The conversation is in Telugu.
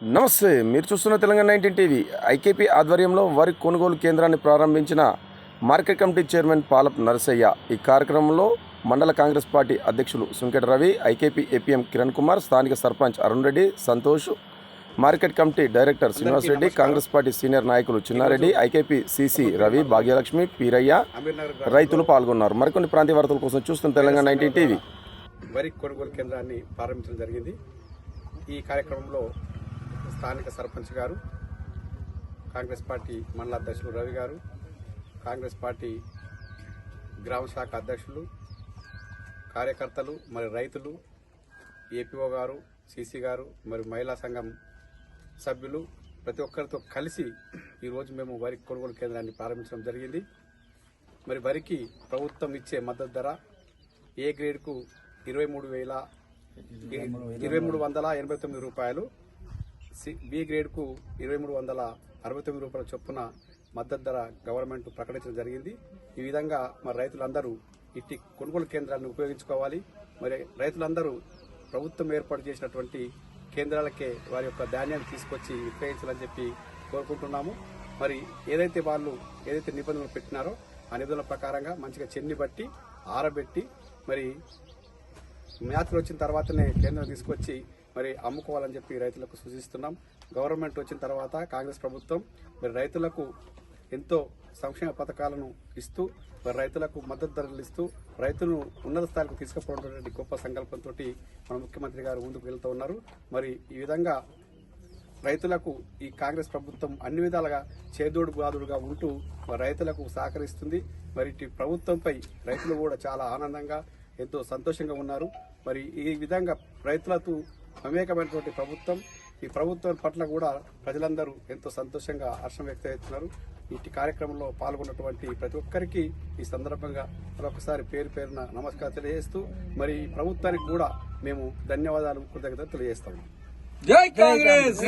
నమస్తే, మీరు చూస్తున్న తెలంగాణ 19 టీవీ. ఐకేపీ ఆధ్వర్యంలో వరి కొనుగోలు కేంద్రాన్ని ప్రారంభించిన మార్కెట్ కమిటీ చైర్మన్ పాలప్ నరసయ్య. ఈ కార్యక్రమంలో మండల కాంగ్రెస్ పార్టీ అధ్యక్షులు సుంకెట రవి, ఐకేపీ ఏపీఎం కిరణ్ కుమార్, స్థానిక sarpanch Arun Reddy, Santosh, market committee director Srinivas Reddy, Congress party senior నాయకులు చిన్నారెడ్డి, ఐకేపీ సిసి రవి, భాగ్యలక్ష్మి, పీరయ్య, రైతులు పాల్గొన్నారు. మరికొన్ని ప్రాంతీయ వార్తల కోసం చూస్తున్న తెలంగాణ 19 టీవీ. వరి కొనుగోలు కేంద్రాన్ని ప్రారంభించడం జరిగింది. ఈ కార్యక్రమంలో స్థానిక సర్పంచ్ గారు, కాంగ్రెస్ పార్టీ మండల అధ్యక్షులు రవి గారు, కాంగ్రెస్ పార్టీ గ్రామ శాఖ అధ్యక్షులు, కార్యకర్తలు, మరి రైతులు, ఏపీఓ గారు, సిసి గారు, మరి మహిళా సంఘం సభ్యులు ప్రతి ఒక్కరితో కలిసి ఈరోజు మేము వరి కొనుగోలు కేంద్రాన్ని ప్రారంభించడం జరిగింది. మరి వరికి ప్రభుత్వం ఇచ్చే మద్దతు ధర ఏ గ్రేడ్కు 23,289 రూపాయలు, బి గ్రేడ్కు 2,369 రూపాయల చొప్పున మద్దతు ధర గవర్నమెంట్ ప్రకటించడం జరిగింది. ఈ విధంగా మరి రైతులందరూ ఇట్టి కొనుగోలు కేంద్రాలను ఉపయోగించుకోవాలి. మరి రైతులందరూ ప్రభుత్వం ఏర్పాటు చేసినటువంటి కేంద్రాలకే వారి యొక్క ధాన్యాన్ని తీసుకొచ్చి విక్రయించాలని చెప్పి కోరుకుంటున్నాము. మరి ఏదైతే నిబంధనలు పెట్టినారో ఆ నిబంధనల ప్రకారంగా మంచిగా చెన్ని బట్టి ఆరబెట్టి మరి మ్యాచ్లు వచ్చిన తర్వాతనే కేంద్రం తీసుకొచ్చి మరి అమ్ముకోవాలని చెప్పి రైతులకు సూచిస్తున్నాం. గవర్నమెంట్ వచ్చిన తర్వాత కాంగ్రెస్ ప్రభుత్వం మరి రైతులకు ఎంతో సంక్షేమ పథకాలను ఇస్తూ మరి రైతులకు మద్దతు ధరలు ఇస్తూ రైతులను ఉన్నత స్థాయికి తీసుకుపోవడం గొప్ప సంకల్పంతో మన ముఖ్యమంత్రి గారు ముందుకు వెళ్తూ ఉన్నారు. మరి ఈ విధంగా రైతులకు ఈ కాంగ్రెస్ ప్రభుత్వం అన్ని విధాలుగా చేదోడు బాదుడుగా ఉంటూ మరి రైతులకు సహకరిస్తుంది. మరి ఇటు ప్రభుత్వంపై రైతులు కూడా చాలా ఆనందంగా ఎంతో సంతోషంగా ఉన్నారు. మరి ఈ విధంగా రైతులతో మమేకమైనటువంటి ప్రభుత్వం, ఈ ప్రభుత్వం పట్ల కూడా ప్రజలందరూ ఎంతో సంతోషంగా హర్షం వ్యక్తమవుతున్నారు. ఇటు కార్యక్రమంలో పాల్గొన్నటువంటి ప్రతి ఒక్కరికి ఈ సందర్భంగా మరొకసారి పేరున నమస్కారం తెలియజేస్తూ మరి ప్రభుత్వానికి కూడా మేము ధన్యవాదాలు, కృతజ్ఞతలు తెలియజేస్తాము. జై కాంగ్రెస్.